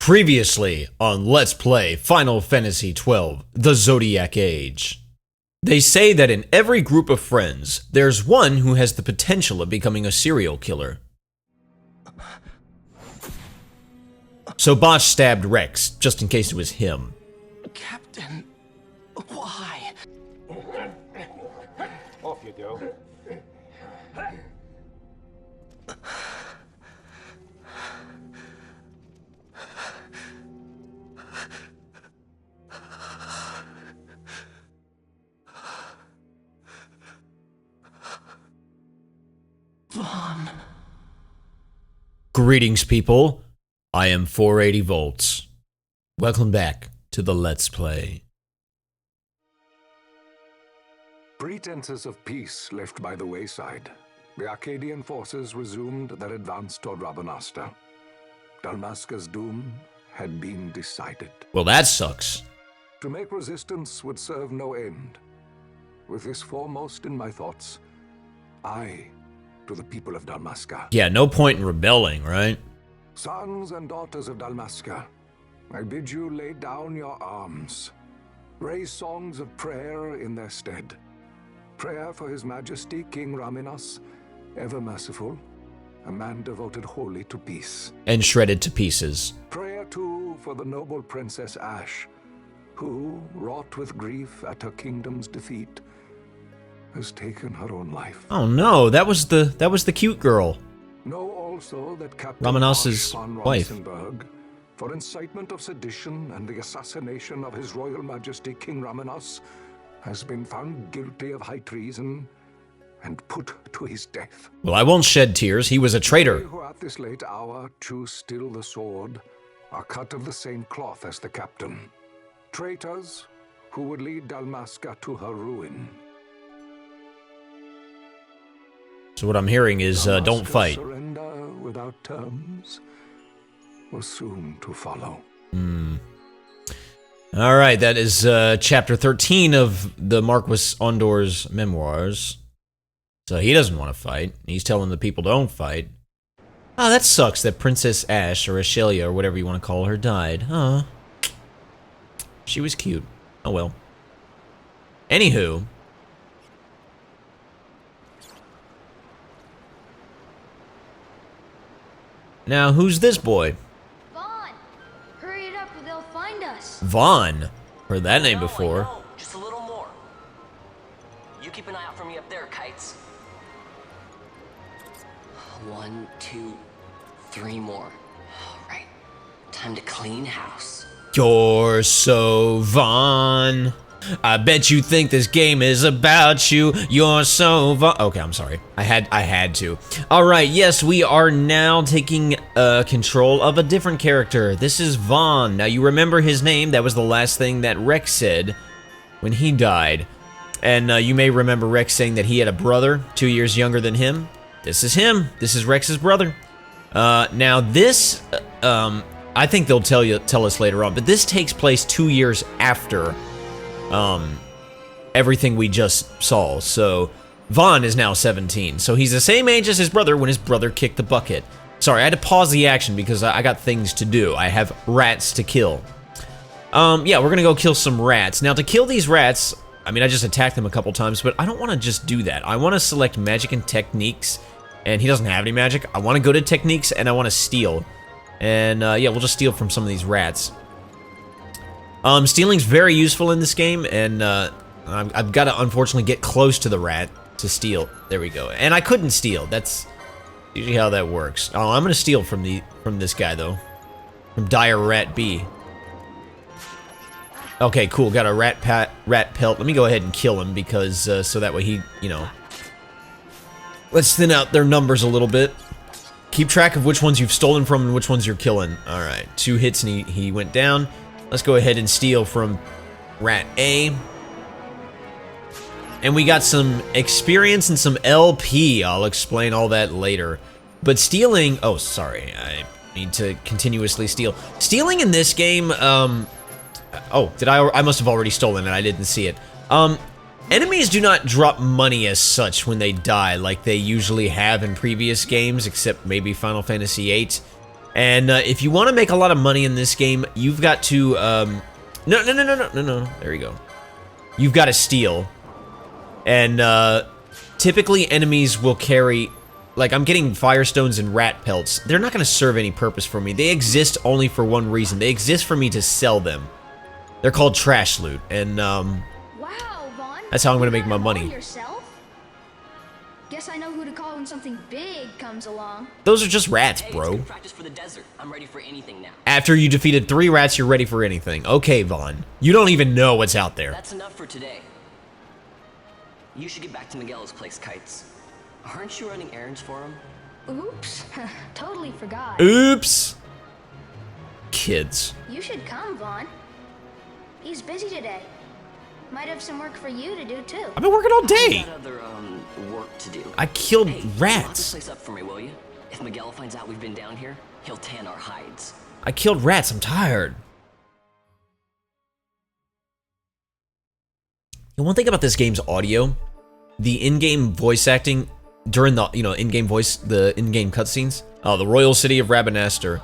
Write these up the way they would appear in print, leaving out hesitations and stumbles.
Previously on Let's Play Final Fantasy XII, The Zodiac Age. They say that in every group of friends, there's one who has the potential of becoming a serial killer. So Bosch stabbed Rex, just in case it was him. Captain, why? Off you go. Vaan. Greetings, people. I am 480 volts. Welcome back to the Let's Play. Pretenses of peace left by the wayside, the Arcadian forces resumed their advance toward Rabanasta. Dalmasca's doom had been decided. Well, that sucks. To make resistance would serve no end. With this foremost in my thoughts, I, to the people of Dalmasca. Yeah, no point in rebelling, right? Sons and daughters of Dalmasca, I bid you lay down your arms. Raise songs of prayer in their stead. Prayer for His Majesty King Raminas, ever merciful, a man devoted wholly to peace. And shredded to pieces. Prayer, too, for the noble Princess Ash, who, wrought with grief at her kingdom's defeat, has taken her own life. Oh no, that was the cute girl. Know also that Captain Ramanas's Van wife. Ronsenberg, for incitement of sedition and the assassination of His Royal Majesty King Raminas, has been found guilty of high treason and put to his death. Well, I won't shed tears. He was a They traitor. who at this late hour choose still the sword are cut of the same cloth as the captain. Traitors who would lead Dalmasca to her ruin. So what I'm hearing is, don't Dalmasca's fight. surrender without terms was soon to follow. Alright, that is chapter 13 of the Marquis Ondor's memoirs. So he doesn't want to fight. He's telling the people don't fight. Oh, that sucks that Princess Ash, or Ashelia, or whatever you want to call her, died. Huh. She was cute. Oh well. Anywho. Now, who's this boy? Vaan! Hurry it up or they'll find us. Vaan. Heard that name No, before. I know. Just a little more. You keep an eye out for me up there, Kites. 1, 2, 3 more. All right. Time to clean house. You're so Vaan. I bet you think this game is about you. You're so Vaan. Okay, I'm sorry. I had to. All right, yes, we are now taking control of a different character. This is Vaan. Now, you remember his name. That was the last thing that Rex said when he died. And you may remember Rex saying that he had a brother 2 years younger than him. This is him. This is Rex's brother. Now, this... I think they'll tell us later on, but this takes place 2 years after everything we just saw. So Vaan is now 17, so he's the same age as his brother when his brother kicked the bucket. Sorry, I had to pause the action because I got things to do. I have rats to kill. Yeah, we're gonna go kill some rats. Now, to kill these rats, I mean, I just attacked them a couple times, but I don't want to just do that. I want to select magic and techniques, and he doesn't have any magic. I want to go to techniques, and I want to steal. And, yeah, we'll just steal from some of these rats. Stealing's very useful in this game, and, I've got to, unfortunately, get close to the rat to steal. There we go. And I couldn't steal. That's usually how that works. Oh, I'm gonna steal from this guy, though. From Dire Rat B. Okay, cool. Got a rat pelt. Let me go ahead and kill him, because, so that way he, you know... Let's thin out their numbers a little bit. Keep track of which ones you've stolen from and which ones you're killing. Alright, 2 hits and he went down. Let's go ahead and steal from Rat A. And we got some experience and some LP. I'll explain all that later. But stealing... Oh, sorry. I need to continuously steal. Stealing in this game... Oh, did I must have already stolen it. I didn't see it. Enemies do not drop money as such when they die like they usually have in previous games, except maybe Final Fantasy VIII. And if you want to make a lot of money in this game, you've got to no. There you go. You've got to steal. And typically enemies will carry, like, I'm getting firestones and rat pelts. They're not going to serve any purpose for me. They exist only for one reason. They exist for me to sell them. They're called trash loot, and Wow, Vaan. that's how I'm going to make my You got money. all yourself? Guess I know who to call when something big comes along. Those are just rats, Hey, it's bro. good practice for the desert. I'm ready for anything now. After you defeated 3 rats, you're ready for anything. Okay, Vaan. You don't even know what's out there. That's enough for today. You should get back to Miguel's place, Kites. Aren't you running errands for him? Oops. Totally forgot. Oops. Kids. You should come, Vaan. He's busy today. Might have some work for you to do, too. I've been working all day. Got other, work to do. I killed Hey, lock this rats. place up for me, will you? If Miguel finds out we've been down here, he'll tan our hides. I killed rats. I'm tired. And one thing about this game's audio, the in-game voice acting during the, in-game voice, the in-game cutscenes, the Royal City of Rabanastre,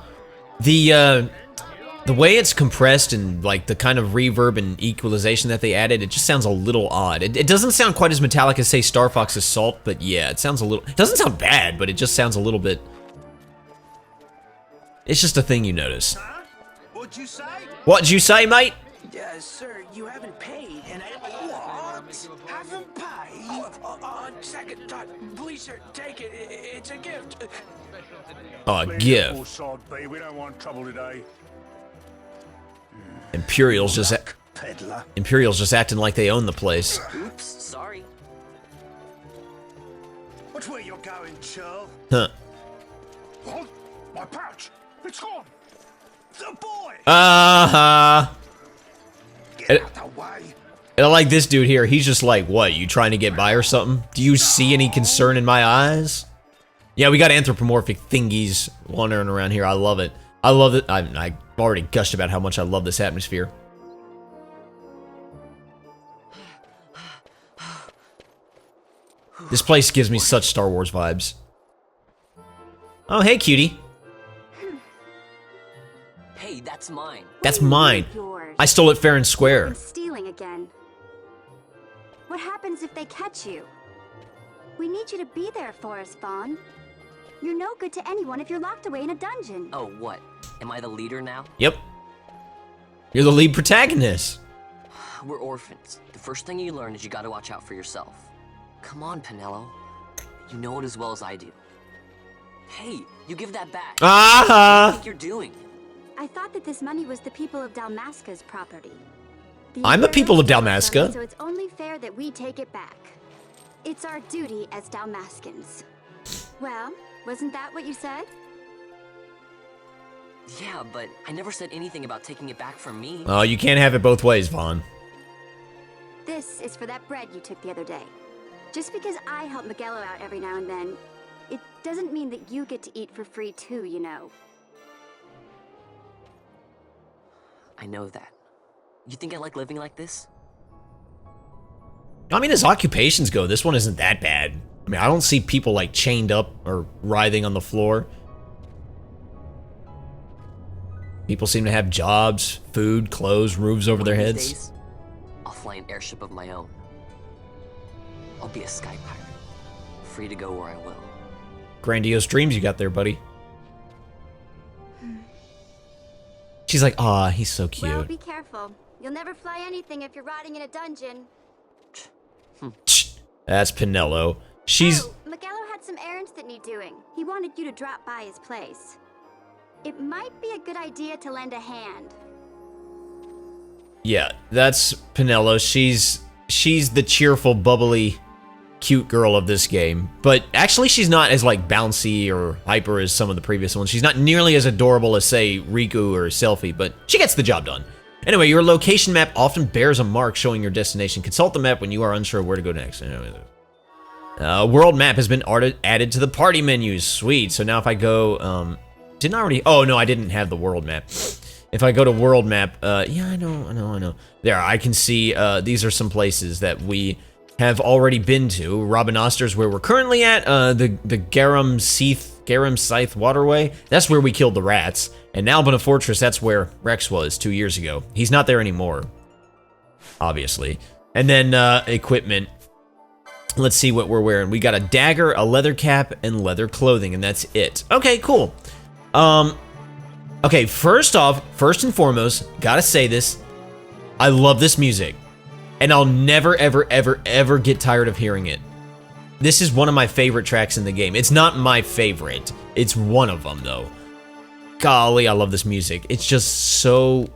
the way it's compressed and like the kind of reverb and equalization that they added, it just sounds a little odd. It doesn't sound quite as metallic as, say, Star Fox Assault, but yeah, it sounds a little, it doesn't sound bad, but it just sounds a little bit, it's just a thing you notice. Huh? What'd you say? What'd you say, mate? Sir, you haven't paid, and what? Haven't paid? On second thought, please, sir, take it. It's a gift. Oh, give. We don't want trouble today. Imperial's just Peddler. acting like they own the place. Oops, sorry. Watch where you're going, Churl. Huh. What? My pouch! It's gone! The boy! Uh-huh. Get out the way. And I like this dude here. He's just like, what, you trying to get by or something? Do you see any concern in my eyes? Yeah, we got anthropomorphic thingies wandering around here. I love it. I love it. I already gushed about how much I love this atmosphere. This place gives me such Star Wars vibes. Oh, hey, cutie. Hey, that's mine. That's mine. Yours. I stole it fair and square. And stealing again. What happens if they catch you? We need you to be there for us, Vaan. You're no good to anyone if you're locked away in a dungeon. Oh, what? Am I the leader now? Yep. You're the lead protagonist. We're orphans. The first thing you learn is you gotta watch out for yourself. Come on, Pinello. You know it as well as I do. Hey, you give that back. What do you Uh-huh. think you're doing? I thought that this money was the people of Dalmasca's property. The I'm the people of Imperials stole it Dalmasca. from us, so it's only fair that we take it back. It's our duty as Dalmascans. Well, wasn't that what you said? Yeah, but I never said anything about taking it back from me. Oh, you can't have it both ways, Vaan. This is for that bread you took the other day. Just because I help Miguelo out every now and then, it doesn't mean that you get to eat for free too, you know. I know that. You think I like living like this? I mean, as occupations go, this one isn't that bad. I mean, I don't see people like chained up or writhing on the floor. People seem to have jobs, food, clothes, roofs over their One of heads. these days, I'll fly an airship of my own. I'll be a sky pirate, free to go where I will. Grandiose dreams you got there, buddy. She's like, aw, he's so cute. Well, be careful. You'll never fly anything if you're rotting in a dungeon. That's Pinello. She's... Oh, Miguelo had some errands that need doing. He wanted you to drop by his place. It might be a good idea to lend a hand. Yeah, that's Pinello. She's the cheerful, bubbly, cute girl of this game. But actually, she's not as, like, bouncy or hyper as some of the previous ones. She's not nearly as adorable as, say, Riku or Selphie, but she gets the job done. Anyway, your location map often bears a mark showing your destination. Consult the map when you are unsure where to go next. World map has been added to the party menus. Sweet. So now if I go... didn't I already... Oh, no, I didn't have the world map. If I go to world map... yeah, I know. There, I can see... these are some places that we have already been to. Robin Oster's where we're currently at. The Garum Scythe waterway. That's where we killed the rats. And Albina Fortress, that's where Rex was 2 years ago. He's not there anymore, obviously. And then equipment. Let's see what we're wearing. We got a dagger, a leather cap, and leather clothing, and that's it. Okay, cool. Okay, first and foremost, gotta say this. I love this music. And I'll never, ever, ever, ever get tired of hearing it. This is one of my favorite tracks in the game. It's not my favorite. It's one of them, though. Golly, I love this music. It's just so...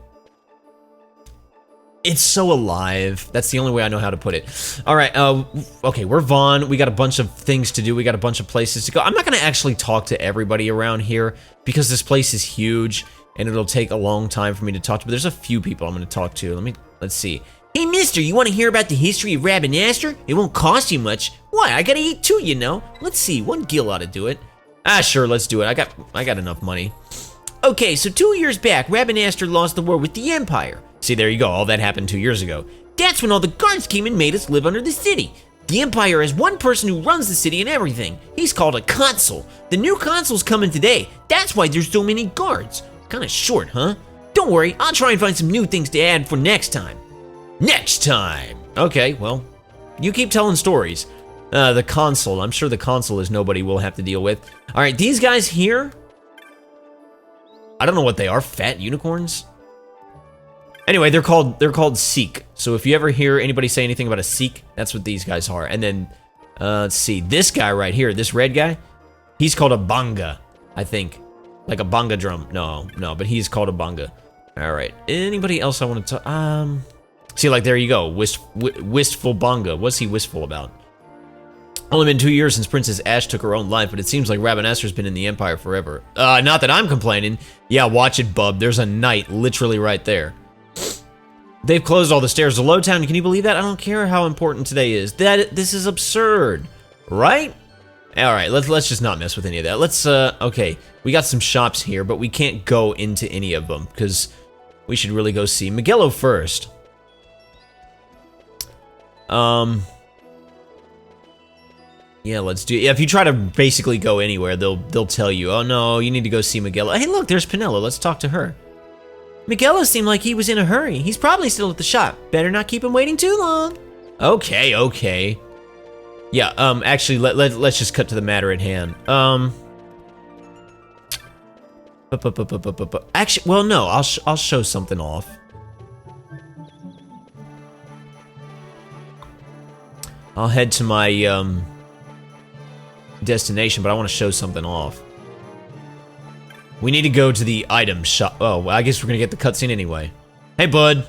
It's so alive. That's the only way I know how to put it. All right, okay, we're Vaan. We got a bunch of things to do. We got a bunch of places to go. I'm not going to actually talk to everybody around here because this place is huge and it'll take a long time for me to talk to. But there's a few people I'm going to talk to. Let's see. Hey, mister, you want to hear about the history of Rabinaster? It won't cost you much. Why? I gotta eat too, you know. Let's see, one gil ought to do it. Ah, sure, let's do it. I got enough money. Okay, so 2 years back, Rabinaster lost the war with the Empire. See, there you go. All that happened 2 years ago. That's when all the guards came and made us live under the city. The Empire has one person who runs the city and everything. He's called a consul. The new consul's coming today. That's why there's so many guards. Kinda short, huh? Don't worry, I'll try and find some new things to add for next time. Next time! Okay, well, you keep telling stories. The consul. I'm sure the consul is nobody we'll have to deal with. Alright, these guys here... I don't know what they are. Fat unicorns? Anyway, they're called Sikh. So if you ever hear anybody say anything about a Sikh, that's what these guys are. And then, let's see. This guy right here, this red guy, he's called a banga, I think. Like a banga drum. No, but he's called a banga. Alright. Anybody else I want to... See, like, there you go. Wistful banga. What's he wistful about? Only been 2 years since Princess Ash took her own life, but it seems like Rabinaster's been in the Empire forever. Not that I'm complaining. Yeah, watch it, bub. There's a knight literally right there. They've closed all the stairs to Lowtown. Can you believe that? I don't care how important today is. This is absurd. Right? Alright, let's just not mess with any of that. Let's, okay. We got some shops here, but we can't go into any of them, because we should really go see Miguelo first. Yeah, let's do. If you try to basically go anywhere, they'll tell you, "Oh no, you need to go see Miguelo." Hey, look, there's Pinello. Let's talk to her. Miguelo seemed like he was in a hurry. He's probably still at the shop. Better not keep him waiting too long. Okay. Yeah. Actually, let's just cut to the matter at hand. Actually, well, no. I'll show something off. I'll head to my destination, but I want to show something off. We need to go to the item shop. Oh, well, I guess we're gonna get the cutscene anyway. Hey, bud.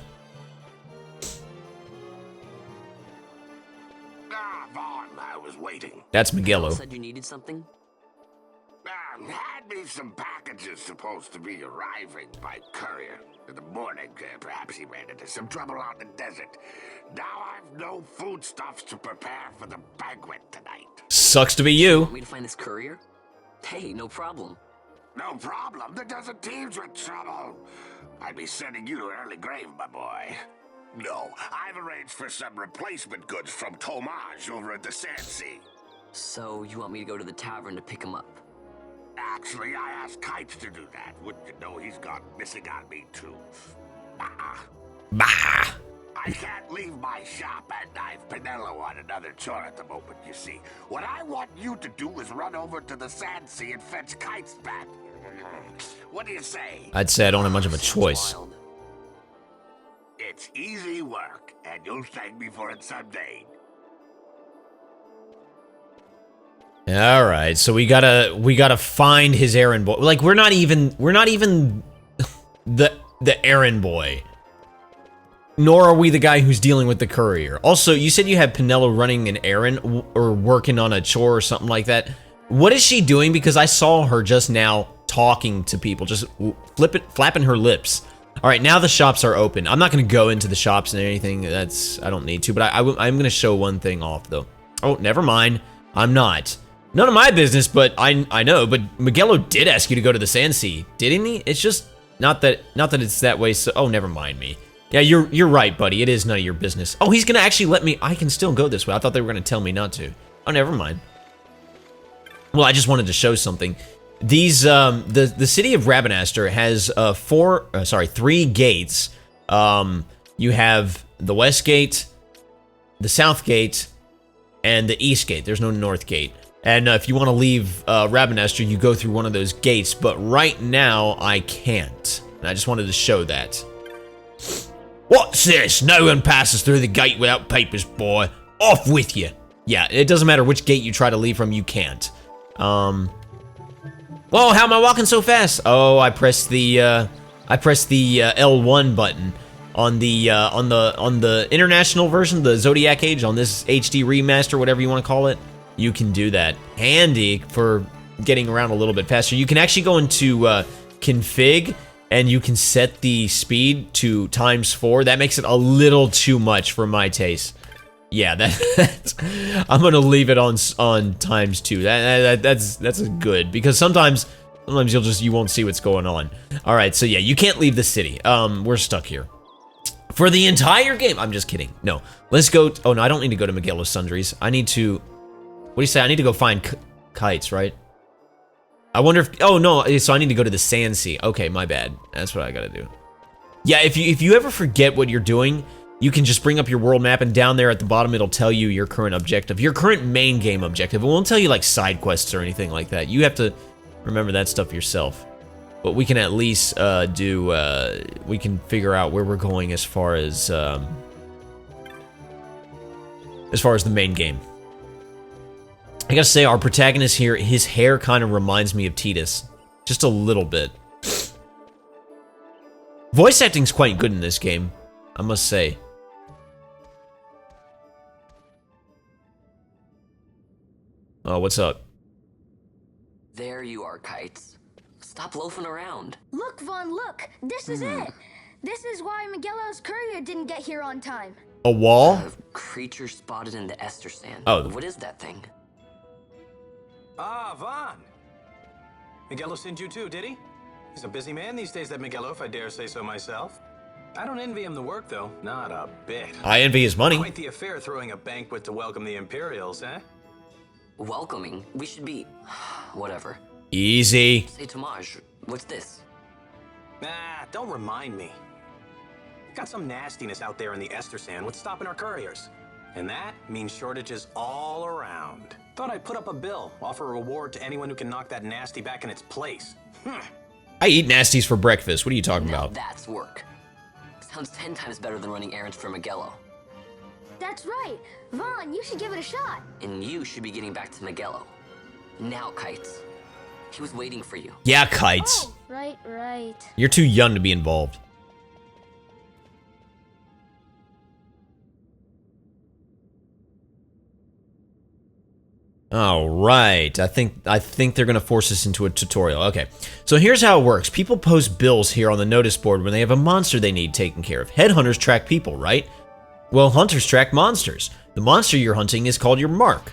Vaan, I was waiting. That's Miguelo. Said you needed something? Had me some packages supposed to be arriving by courier. In the morning, perhaps he ran into some trouble out in the desert. Now I've no foodstuffs to prepare for the banquet tonight. Sucks to be you. Want me to find this courier? Hey, no problem. No problem. The desert teems with trouble. I'd be sending you to an early grave, my boy. No, I've arranged for some replacement goods from Tomage over at the Sand Sea. So, you want me to go to the tavern to pick him up? Actually, I asked Kites to do that. Wouldn't you know he's gone missing on me, too? Bah! I can't leave my shop, and I've Pinello on another chore at the moment, you see. What I want you to do is run over to the Sand Sea and fetch Kites back. What do you say? I'd say I don't have much of a choice. Wild. It's easy work, and you'll thank me for it someday. All right, so we gotta find his errand boy. Like we're not even the errand boy. Nor are we the guy who's dealing with the courier. Also, you said you had Pinello running an errand or working on a chore or something like that. What is she doing? Because I saw her just now talking to people, just flapping her lips. All right, now the shops are open. I'm not going to go into the shops and anything. I don't need to, but I'm going to show one thing off though. Oh, never mind. I'm not. None of my business, but I know. But Miguelo did ask you to go to the Sand Sea, didn't he? It's just not that it's that way. So, oh, never mind me. Yeah, you're right, buddy. It is none of your business. Oh, he's gonna actually let me. I can still go this way. I thought they were gonna tell me not to. Oh, never mind. Well, I just wanted to show something. These the city of Rabanastre has 3 gates. You have the west gate, the south gate, and the east gate. There's no north gate. And if you want to leave Rabanastre, you go through one of those gates. But right now, I can't. And I just wanted to show that. What's this? No one passes through the gate without papers, boy. Off with you. Yeah, it doesn't matter which gate you try to leave from, you can't. Whoa, how am I walking so fast? Oh, I pressed the L1 button on the international version, the Zodiac Age, on this HD remaster, whatever you want to call it. You can do that. Handy for getting around a little bit faster. You can actually go into config, and you can set the speed to _4. That makes it a little too much for my taste. Yeah, I'm gonna leave it on ×2. That's good, because sometimes you won't see what's going on. All right, so yeah, you can't leave the city. We're stuck here for the entire game. I'm just kidding. No, let's go. Oh no, I don't need to go to Magello Sundries. I need to. What do you say? I need to go find kites, right? I wonder if. Oh no, so I need to go to the Sand Sea. Okay, my bad. That's what I gotta do. Yeah, if you ever forget what you're doing, you can just bring up your world map, and down there at the bottom, it'll tell you your current objective, your current main game objective. It won't tell you like side quests or anything like that. You have to remember that stuff yourself. But we can at least we can figure out where we're going as far as the main game. I gotta say, our protagonist here, his hair kind of reminds me of Tidus. Just a little bit. Voice acting's quite good in this game, I must say. Oh, what's up? There you are, Kites. Stop loafing around. Look, Vaan, look! This is it! This is why Magello's courier didn't get here on time. A wall? A creature spotted in the Ester sand. Oh. What is that thing? Ah, Vaan. Miguelo sent you too, did he? He's a busy man these days, that Miguelo, if I dare say so myself. I don't envy him the work, though. Not a bit. I envy his money. Quite the affair throwing a banquet to welcome the Imperials, eh? Welcoming? We should be... whatever. Easy. Say, Tomaj, what's this? Nah, don't remind me. Got some nastiness out there in the Ester sand. What's stopping our couriers? And that means shortages all around. Thought I'd put up a bill, offer a reward to anyone who can knock that nasty back in its place. I eat nasties for breakfast. What are you talking Now about? that's work. Sounds 10 times better than running errands for Magello. That's right! Vaan, you should give it a shot! And you should be getting back to Magello. Now, Kites. He was waiting for you. Yeah, Kites. Oh, right. You're too young to be involved. All right, I think they're gonna force us into a tutorial. Okay, so here's how it works. People post bills here on the notice board when they have a monster they need taken care of. Headhunters track people, right? Well, hunters track monsters. The monster you're hunting is called your mark.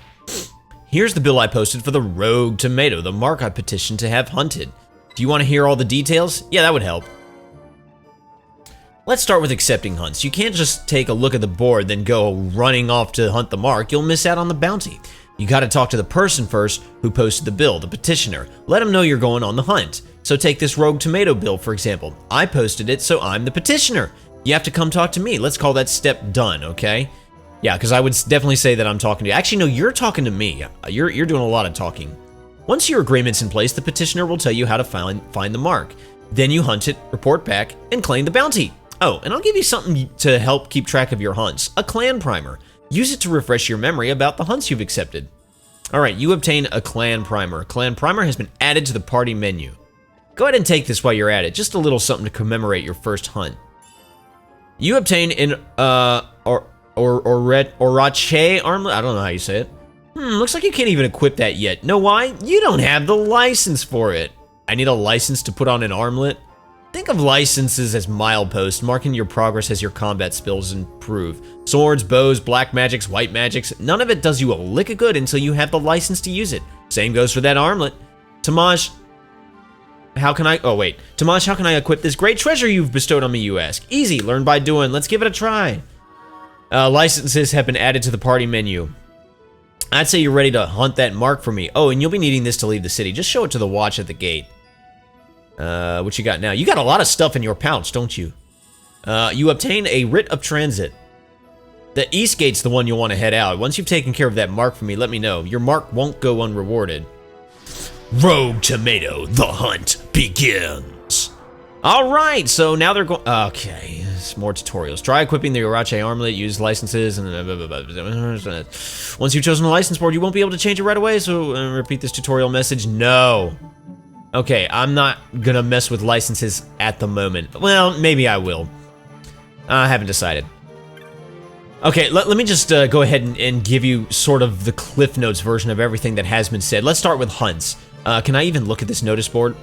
Here's the bill I posted for the rogue tomato, the mark I petitioned to have hunted. Do you want to hear all the details? Yeah, that would help. Let's start with accepting hunts. You can't just take a look at the board, then go running off to hunt the mark. You'll miss out on the bounty. You gotta talk to the person first who posted the bill, the petitioner. Let them know you're going on the hunt. So take this rogue tomato bill, for example. I posted it, so I'm the petitioner. You have to come talk to me. Let's call that step done, okay? Yeah, because I would definitely say that I'm talking to you. Actually, no, you're talking to me. You're doing a lot of talking. Once your agreement's in place, the petitioner will tell you how to find the mark. Then you hunt it, report back, and claim the bounty. Oh, and I'll give you something to help keep track of your hunts. A clan primer. Use it to refresh your memory about the hunts you've accepted. Alright, you obtain a clan primer. A clan primer has been added to the party menu. Go ahead and take this while you're at it. Just a little something to commemorate your first hunt. You obtain an Orache armlet. I don't know how you say it. Looks like you can't even equip that yet. Know why? You don't have the license for it. I need a license to put on an armlet. Think of licenses as mileposts, marking your progress as your combat skills improve. Swords, bows, black magics, white magics, none of it does you a lick of good until you have the license to use it. Same goes for that armlet. Tomaj, how can I... Oh, wait. Tamaj, how can I equip this great treasure you've bestowed on me, you ask? Easy. Learn by doing. Let's give it a try. Licenses have been added to the party menu. I'd say you're ready to hunt that mark for me. Oh, and you'll be needing this to leave the city. Just show it to the watch at the gate. What you got now? You got a lot of stuff in your pouch, don't you? You obtain a writ of transit. The east gate's the one you'll want to head out. Once you've taken care of that mark for me, let me know. Your mark won't go unrewarded. Rogue Tomato, the hunt begins. Alright, so now they're going... Okay, some more tutorials. Try equipping the Urache armlet, use licenses, and... Once you've chosen a license board, you won't be able to change it right away, so repeat this tutorial message. No. Okay, I'm not gonna mess with licenses at the moment. Well, maybe I will. I haven't decided. Okay, let me just go ahead and give you sort of the Cliff Notes version of everything that has been said. Let's start with hunts. Can I even look at this notice board?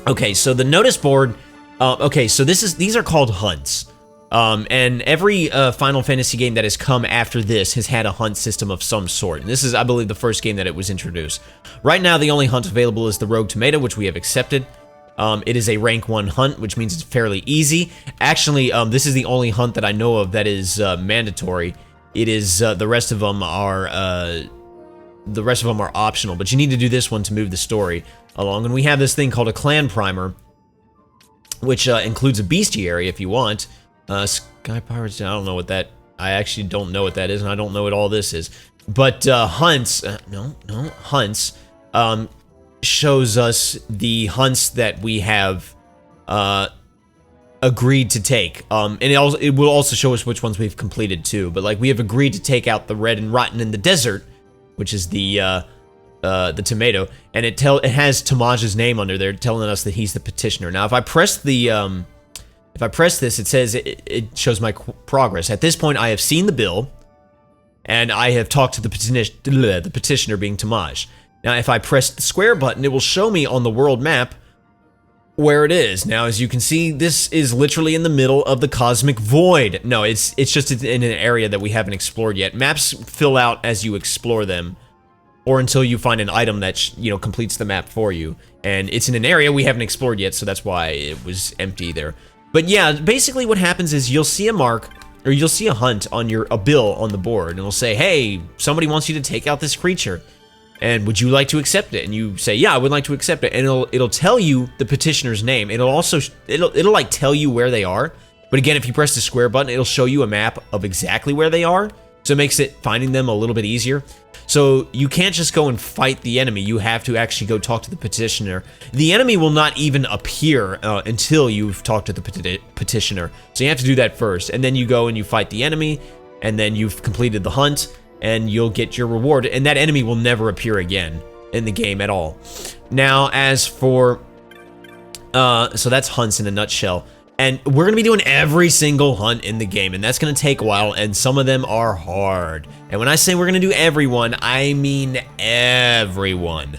Okay, so the notice board, okay, so these are called hunts. And every Final Fantasy game that has come after this has had a hunt system of some sort. And this is, I believe, the first game that it was introduced. Right now, the only hunt available is the Rogue Tomato, which we have accepted. It is a rank 1 hunt, which means it's fairly easy. Actually, this is the only hunt that I know of that is mandatory. It is, the rest of them are optional, but you need to do this one to move the story along. And we have this thing called a clan primer, which includes a bestiary if you want. Sky Pirates, I don't know what that... I actually don't know what that is, and I don't know what all this is. But hunts... hunts shows us the hunts that we have agreed to take. And it will also show us which ones we've completed too. But like, we have agreed to take out the red and rotten in the desert, which is the tomato, and it has Tamaj's name under there, telling us that he's the petitioner. Now, if I press the if I press this, it says it shows my progress. At this point, I have seen the bill, and I have talked to the petitioner, being Tamaj. Now, if I press the square button, it will show me on the world map where it is. Now, as you can see, this is literally in the middle of the cosmic void. No, it's just in an area that we haven't explored yet. Maps fill out as you explore them, or until you find an item that, completes the map for you. And it's in an area we haven't explored yet, so that's why it was empty there. But yeah, basically what happens is you'll see a mark, or you'll see a hunt on a bill on the board, and it'll say, hey, somebody wants you to take out this creature. And would you like to accept it? And you say, yeah, I would like to accept it. And it'll tell you the petitioner's name. It'll also, it'll like tell you where they are. But again, if you press the square button, it'll show you a map of exactly where they are. So it makes it finding them a little bit easier. So you can't just go and fight the enemy. You have to actually go talk to the petitioner. The enemy will not even appear until you've talked to the petitioner. So you have to do that first. And then you go and you fight the enemy. And then you've completed the hunt. And you'll get your reward. And that enemy will never appear again in the game at all. Now, as for... so that's hunts in a nutshell. And we're going to be doing every single hunt in the game, and that's going to take a while, and some of them are hard. And when I say we're going to do everyone, I mean everyone.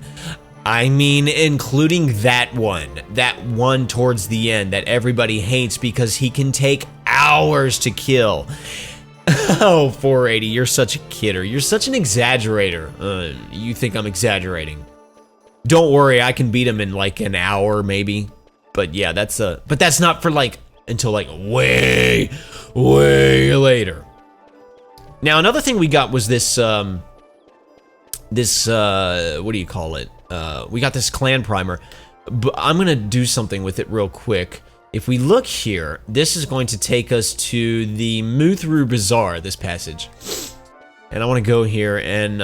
I mean including that one towards the end that everybody hates because he can take hours to kill. Oh, 480, you're such a kidder. You're such an exaggerator. You think I'm exaggerating. Don't worry, I can beat him in like an hour, maybe. But yeah, but that's not for like, until like way later. Now, another thing we got was this, what do you call it? We got this clan primer, but I'm gonna do something with it real quick. If we look here, this is going to take us to the Muthru Bazaar, this passage. And I want to go here and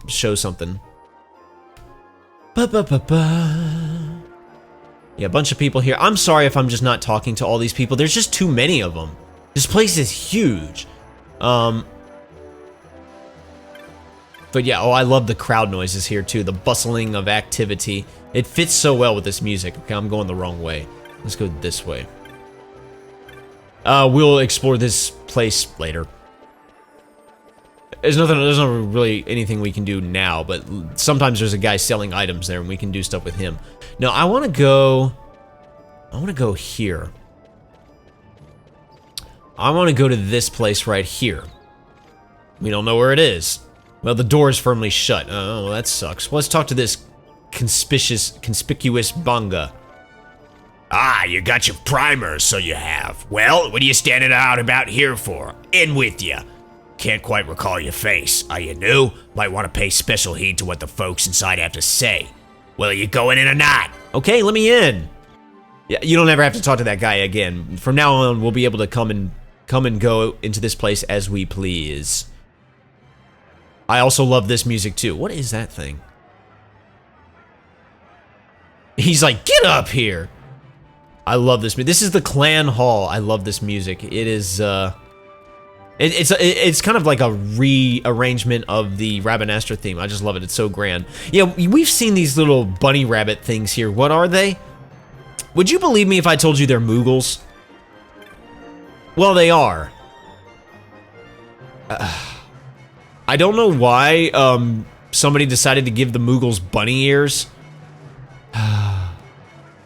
show something. Yeah, a bunch of people here. I'm sorry if I'm just not talking to all these people. There's just too many of them. This place is huge. But yeah, oh, I love the crowd noises here too. The bustling of activity. It fits so well with this music. Okay, I'm going the wrong way. Let's go this way. We'll explore this place later. There's not really anything we can do now, but sometimes there's a guy selling items there and we can do stuff with him. Now, I want to go here. I want to go to this place right here. We don't know where it is. Well, the door is firmly shut. Oh, that sucks. Well, let's talk to this conspicuous Banga. Ah, you got your primer, so you have. Well, what are you standing out about here for? In with you. Can't quite recall your face. Are you new? Might want to pay special heed to what the folks inside have to say. Well, are you going in or not? Okay, let me in. Yeah, you don't ever have to talk to that guy again. From now on, we'll be able to come and go into this place as we please. I also love this music too. What is that thing? He's like, get up here. I love this music. This is the clan hall. I love this music. It is, it's kind of like a rearrangement of the Rabanastre theme. I just love it. It's so grand. Yeah, we've seen these little bunny rabbit things here. What are they? Would you believe me if I told you they're Moogles? Well, they are. I don't know why somebody decided to give the Moogles bunny ears.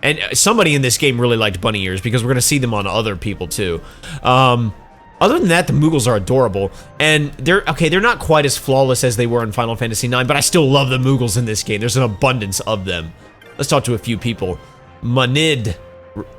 And somebody in this game really liked bunny ears because we're going to see them on other people too. Other than that, the Moogles are adorable. And they're not quite as flawless as they were in Final Fantasy IX, but I still love the Moogles in this game. There's an abundance of them. Let's talk to a few people. Manid.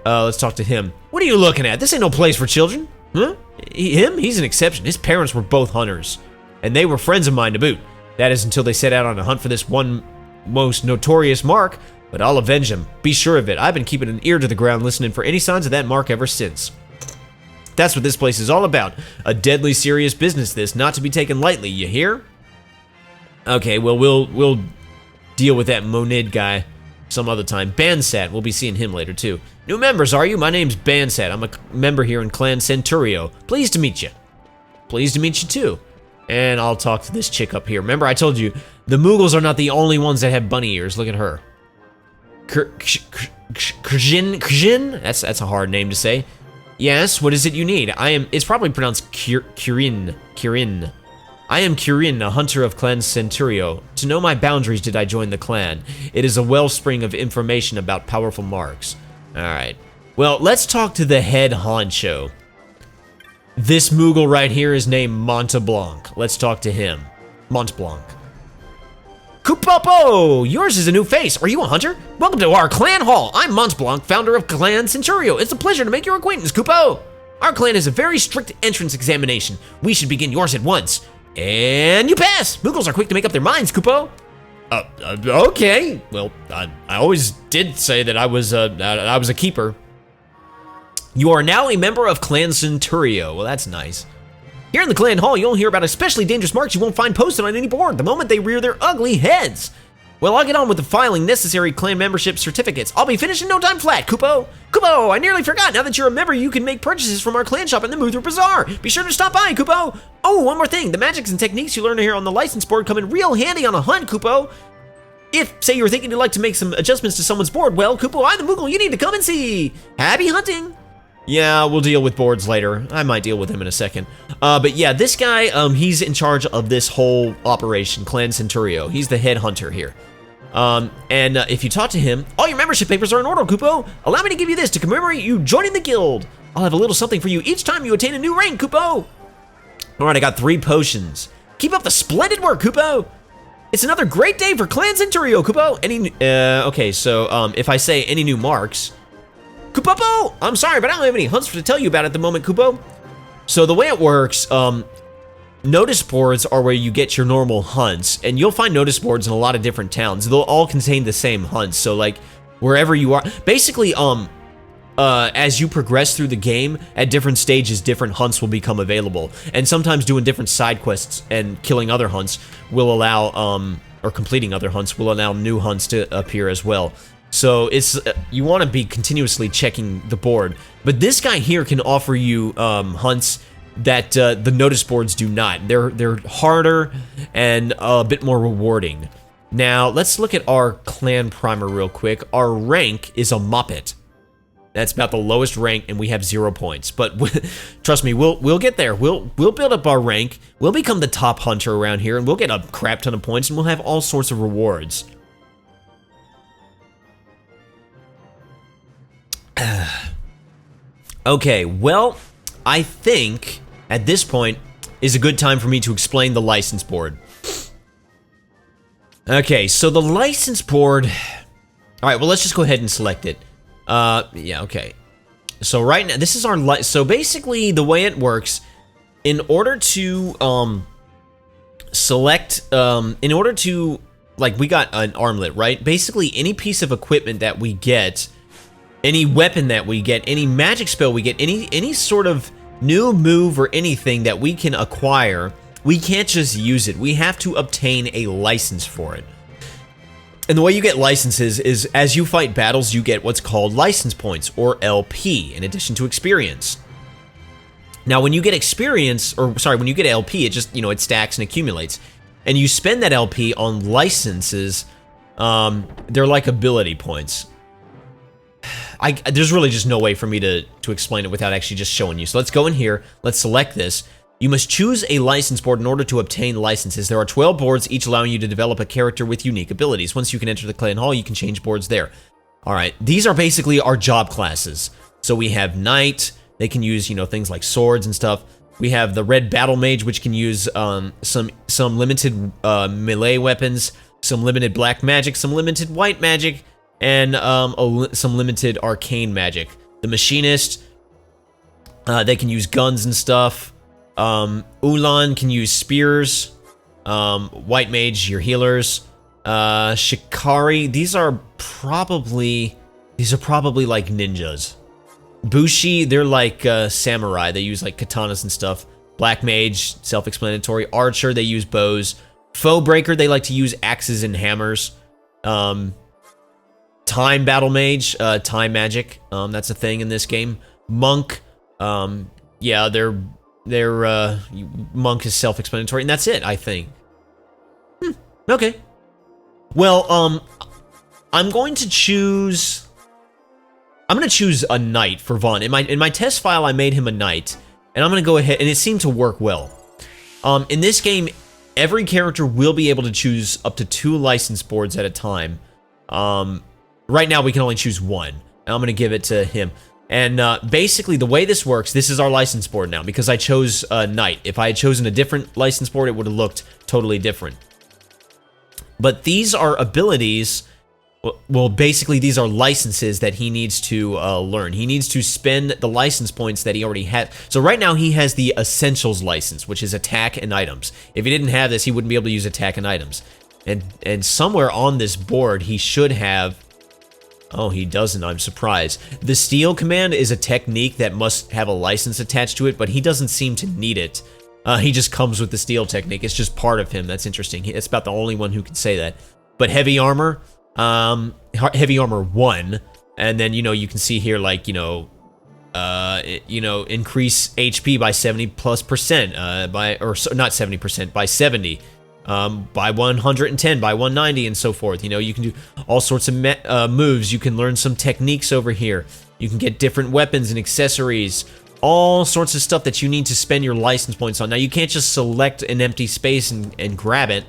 Let's talk to him. What are you looking at? This ain't no place for children. Huh? He's an exception. His parents were both hunters. And they were friends of mine to boot. That is until they set out on a hunt for this one most notorious mark. But I'll avenge him. Be sure of it. I've been keeping an ear to the ground listening for any signs of that mark ever since. That's what this place is all about. A deadly serious business this, not to be taken lightly, you hear? Okay, well, we'll deal with that Monid guy some other time. Bansat, we'll be seeing him later too. New members, are you? My name's Bansat. I'm a member here in Clan Centurio. Pleased to meet you. Pleased to meet you too. And I'll talk to this chick up here. Remember, I told you, the Moogles are not the only ones that have bunny ears. Look at her. Krzin? That's a hard name to say. Yes, what is it you need? It's probably pronounced Kirin. I am Kirin, a hunter of Clan Centurio. To know my boundaries did I join the clan. It is a wellspring of information about powerful marks. Alright. Well, let's talk to the head honcho. This Moogle right here is named Monteblanc. Let's talk to him. Montblanc. Kupopo! Yours is a new face. Are you a hunter? Welcome to our clan hall. I'm Montblanc, founder of Clan Centurio. It's a pleasure to make your acquaintance, Kupo. Our clan has a very strict entrance examination. We should begin yours at once. And you pass! Moogles are quick to make up their minds, Kupo. Okay. Well, I always did say that I was a keeper. You are now a member of Clan Centurio. Well, that's nice. Here in the clan hall, you'll hear about especially dangerous marks you won't find posted on any board the moment they rear their ugly heads. Well, I'll get on with the filing necessary clan membership certificates. I'll be finished in no time flat, Kupo. Kupo, I nearly forgot. Now that you're a member, you can make purchases from our clan shop in the Muthra Bazaar. Be sure to stop by, Kupo. Oh, one more thing. The magics and techniques you learn here on the license board come in real handy on a hunt, Kupo. If, say, you're thinking you'd like to make some adjustments to someone's board, well, Kupo, I'm the Moogle you need to come and see. Happy hunting. Yeah, we'll deal with boards later. I might deal with him in a second. But yeah, this guy, he's in charge of this whole operation, Clan Centurio. He's the head hunter here. If you talk to him, all your membership papers are in order, Kupo. Allow me to give you this to commemorate you joining the guild. I'll have a little something for you each time you attain a new rank, Kupo. All right, I got 3 potions. Keep up the splendid work, Kupo. It's another great day for Clan Centurio, Kupo. Okay, so, if I say any new marks... Kupopo! I'm sorry, but I don't have any hunts to tell you about at the moment, Kupo. So the way it works, notice boards are where you get your normal hunts, and you'll find notice boards in a lot of different towns. They'll all contain the same hunts, so like, wherever you are. Basically, as you progress through the game, at different stages, different hunts will become available. And sometimes doing different side quests and killing other hunts will allow, or completing other hunts will allow new hunts to appear as well. So it's you want to be continuously checking the board, but this guy here can offer you hunts that the notice boards do not. They're harder and a bit more rewarding. Now let's look at our clan primer real quick. Our rank is a Muppet. That's about the lowest rank, and we have 0 points. But trust me, we'll get there. We'll build up our rank. We'll become the top hunter around here, and we'll get a crap ton of points, and we'll have all sorts of rewards. Okay, well, I think at this point is a good time for me to explain the license board. Okay, so the license board... Alright, well, let's just go ahead and select it. Yeah, okay. So right now, this is our so basically the way it works, in order to select, in order to, like, we got an armlet, right? Basically any piece of equipment that we get, any weapon that we get, any magic spell we get, any sort of new move or anything that we can acquire, we can't just use it. We have to obtain a license for it. And the way you get licenses is, as you fight battles, you get what's called license points, or LP, in addition to experience. Now, when you get experience, or sorry, when you get LP, it just, it stacks and accumulates. And you spend that LP on licenses, they're like ability points. There's really just no way for me to explain it without actually just showing you. So let's go in here, let's select this. You must choose a license board in order to obtain licenses. There are 12 boards, each allowing you to develop a character with unique abilities. Once you can enter the clan hall, you can change boards there. Alright, these are basically our job classes. So we have Knight, they can use, things like swords and stuff. We have the Red Battle Mage, which can use some limited melee weapons, some limited black magic, some limited white magic, and some limited arcane magic. The Machinist, they can use guns and stuff. Ulan can use spears. White Mage, your healers. Shikari, these are probably like ninjas. Bushi, they're like samurai. They use like katanas and stuff. Black Mage, self-explanatory. Archer, they use bows. Foe Breaker, they like to use axes and hammers. Time Battle Mage, time magic. That's a thing in this game. Monk, yeah, their monk is self-explanatory, and that's it, I think. Okay. Well, I'm going to choose a knight for Vaan. In my test file, I made him a knight, and I'm gonna go ahead, and it seemed to work well. In this game, every character will be able to choose up to 2 license boards at a time. Right now, we can only choose 1, and I'm gonna give it to him. And basically, the way this works, this is our license board now, because I chose Knight. If I had chosen a different license board, it would have looked totally different. But these are abilities, well, basically, these are licenses that he needs to learn. He needs to spend the license points that he already had. So right now, he has the Essentials license, which is attack and items. If he didn't have this, he wouldn't be able to use attack and items. And somewhere on this board, he should have... Oh, he doesn't. I'm surprised. The Steel command is a technique that must have a license attached to it, but he doesn't seem to need it. He just comes with the Steel technique. It's just part of him. That's interesting. It's about the only one who can say that. But Heavy Armor, Heavy Armor 1, and then, you can see here, like, increase HP by 70+%, not 70%, by 70. By 110, by 190, and so forth. You can do all sorts of moves. You can learn some techniques over here. You can get different weapons and accessories. All sorts of stuff that you need to spend your license points on. Now, you can't just select an empty space and grab it,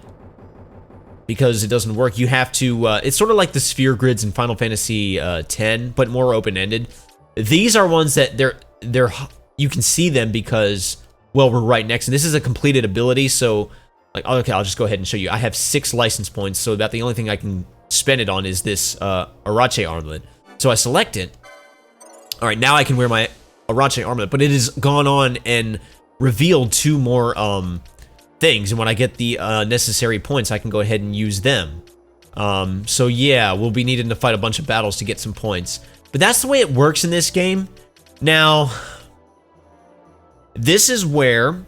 because it doesn't work. You have to, it's sort of like the sphere grids in Final Fantasy X, but more open-ended. These are ones that you can see them because, well, we're right next. And this is a completed ability, so... Okay, I'll just go ahead and show you. I have 6 license points, so about the only thing I can spend it on is this Arache armlet. So I select it. Alright, now I can wear my Arache armlet, but it has gone on and revealed 2 more things, and when I get the necessary points, I can go ahead and use them. So yeah, we'll be needing to fight a bunch of battles to get some points. But that's the way it works in this game. Now, this is where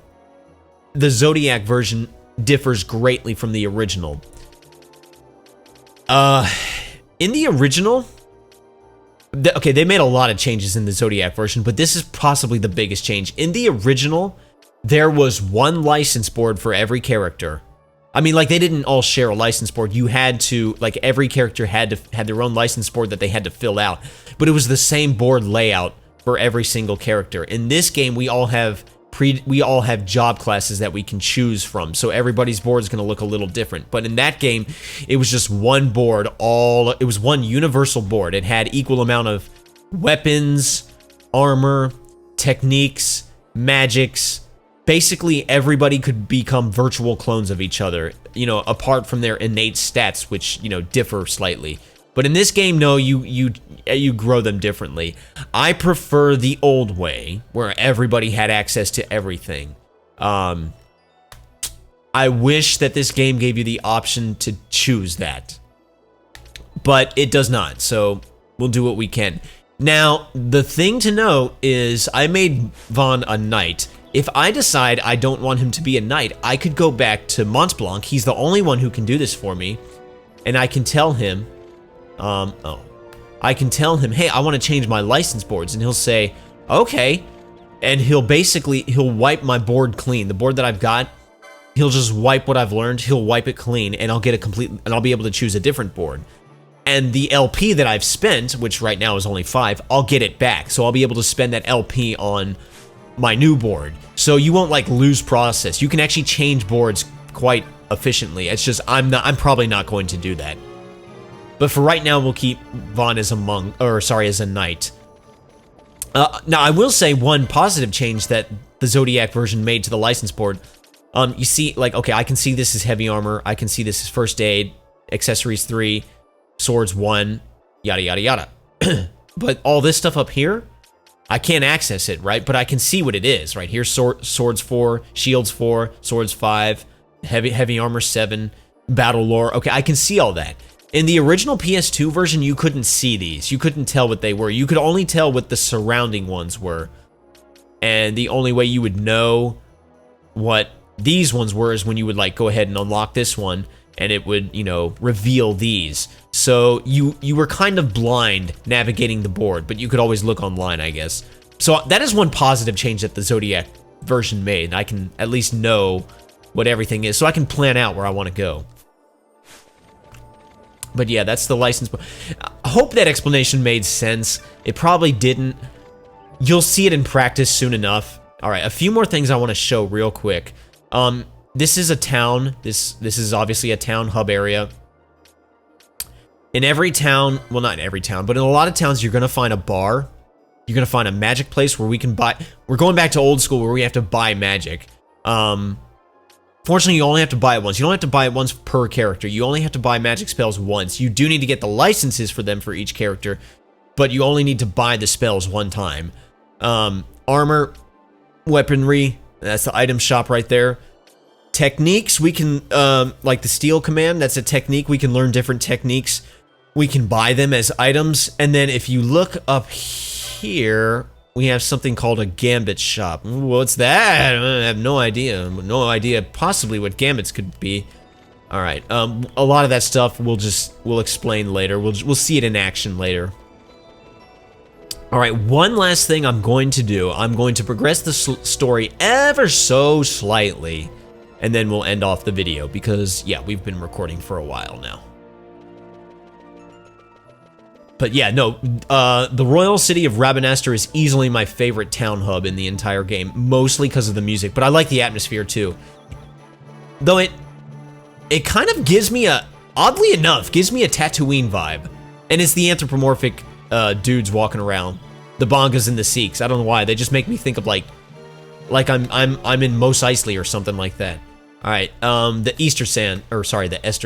the Zodiac version differs greatly from the original. In the original, okay, they made a lot of changes in the Zodiac version, but this is possibly the biggest change. In the original, there was 1 license board for every character. I mean, like, they didn't all share a license board. You had to, like, every character had their own license board that they had to fill out, but it was the same board layout for every single character. In this game, we all have job classes that we can choose from, so everybody's board is going to look a little different. But in that game, it was just 1 board, it was 1 universal board. It had equal amount of weapons, armor, techniques, magics. Basically, everybody could become virtual clones of each other, apart from their innate stats, which, differ slightly. But in this game, no, you grow them differently. I prefer the old way, where everybody had access to everything. I wish that this game gave you the option to choose that, but it does not, so we'll do what we can. Now, the thing to know is I made Vaan a knight. If I decide I don't want him to be a knight, I could go back to Mont Blanc. He's the only one who can do this for me, and I can tell him, I can tell him, hey, I want to change my license boards, and he'll say, okay, and he'll wipe my board clean. The board that I've got, he'll just wipe what I've learned, he'll wipe it clean, and I'll be able to choose a different board. And the LP that I've spent, which right now is only 5, I'll get it back. So I'll be able to spend that LP on my new board. So you won't like lose process. You can actually change boards quite efficiently. It's just I'm probably not going to do that. But for right now, we'll keep Vaan as a knight. Now I will say one positive change that the Zodiac version made to the license board. You see, like, okay, I can see this is heavy armor. I can see this is first aid, accessories 3, swords 1, yada yada yada. But all this stuff up here, I can't access it, right? But I can see what it is, right? Here's swords 4, shields 4, swords 5, heavy armor 7, battle lore. Okay, I can see all that. In the original PS2 version, you couldn't see these. You couldn't tell what they were. You could only tell what the surrounding ones were. And the only way you would know what these ones were is when you would like go ahead and unlock this one, and it would, you know, reveal these. So you were kind of blind navigating the board, but you could always look online, I guess. So that is one positive change that the Zodiac version made. I can at least know what everything is, so I can plan out where I want to go. But yeah, that's the license. I hope that explanation made sense. It probably didn't. You'll see it in practice soon enough. All right, a few more things I want to show real quick. This is a town. This is obviously a town hub area. In every town, well, not in every town, but in a lot of towns, you're going to find a bar. You're going to find a magic place where we can buy. We're going back to old school where we have to buy magic. Fortunately, you only have to buy it once. You don't have to buy it once per character. You only have to buy magic spells once. You do need to get the licenses for them for each character, but you only need to buy the spells one time. Armor, weaponry, that's the item shop right there. Techniques, we can, like the steel command, that's a technique. We can learn different techniques. We can buy them as items. And then if you look up here, we have something called a gambit shop. What's that? I have no idea. No idea possibly what gambits could be. All right. A lot of that stuff we'll explain later. We'll see it in action later. All right. One last thing I'm going to do. I'm going to progress the story ever so slightly, and then we'll end off the video because yeah, we've been recording for a while now. But yeah, no, the Royal City of Rabanastre is easily my favorite town hub in the entire game, mostly because of the music, but I like the atmosphere too. Though it kind of gives me oddly enough, gives me a Tatooine vibe. And it's the anthropomorphic dudes walking around, the Bongas and the Sikhs. I don't know why, they just make me think of like I'm in Mos Eisley or something like that. All right, the Ester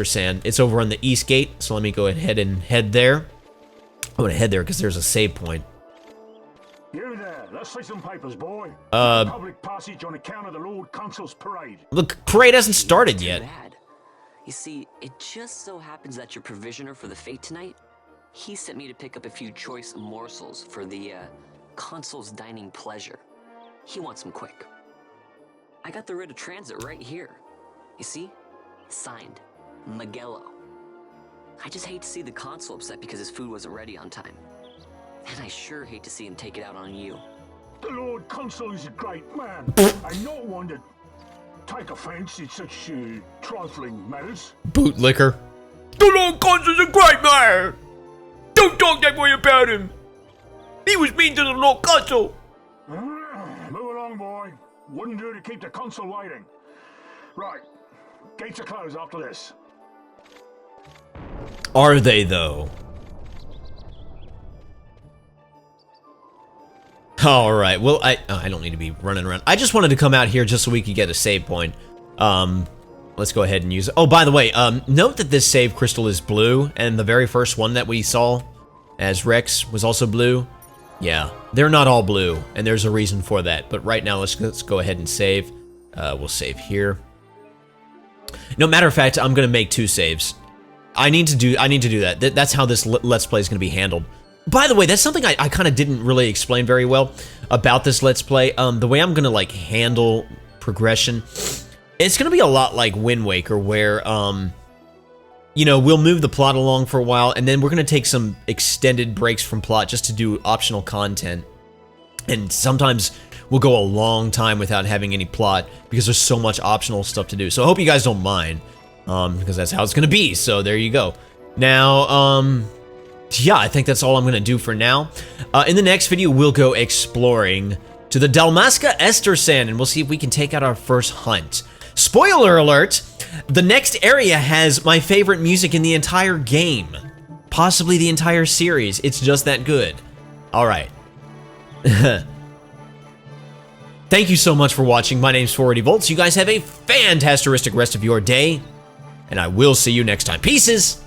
Sand, it's over on the east gate, so let me go ahead and head there. I'm gonna head there because there's a save point. You there, let's see some papers, boy. Public passage on account of the Lord Consul's parade. The parade hasn't started yet. Bad. You see, it just so happens that your provisioner for the fete tonight, he sent me to pick up a few choice morsels for the Consul's dining pleasure. He wants them quick. I got the writ of transit right here. You see? Signed, Magello. I just hate to see the Consul upset because his food wasn't ready on time. And I sure hate to see him take it out on you. The Lord Consul is a great man, and not one to take offense in such trifling matters. Bootlicker. The Lord Consul's a great man! Don't talk that way about him! He was mean to the Lord Consul! Move along, boy. Wouldn't do to keep the Consul waiting. Right, gates are closed after this. Are they, though? Alright, well, I don't need to be running around. I just wanted to come out here just so we could get a save point. Let's go ahead and use it. Oh, by the way, note that this save crystal is blue, and the very first one that we saw as Rex was also blue. Yeah, they're not all blue, and there's a reason for that. But right now, let's go ahead and save. We'll save here. No, matter of fact, I'm gonna make 2 saves. I need to do that. That's how this Let's Play is gonna be handled. By the way, that's something I kind of didn't really explain very well about this Let's Play. The way I'm gonna like handle progression, it's gonna be a lot like Wind Waker, where you know, we'll move the plot along for a while, and then we're gonna take some extended breaks from plot just to do optional content. And sometimes we'll go a long time without having any plot because there's so much optional stuff to do. So I hope you guys don't mind, because that's how it's gonna be. So there you go. Now, yeah, I think that's all I'm gonna do for now. In the next video, we'll go exploring to the Dalmasca Ester Sand, and we'll see if we can take out our first hunt. Spoiler alert, the next area has my favorite music in the entire game. Possibly the entire series. It's just that good. All right. Thank you so much for watching. My name's 480volts. You guys have a fantastic rest of your day, and I will see you next time. Pieces!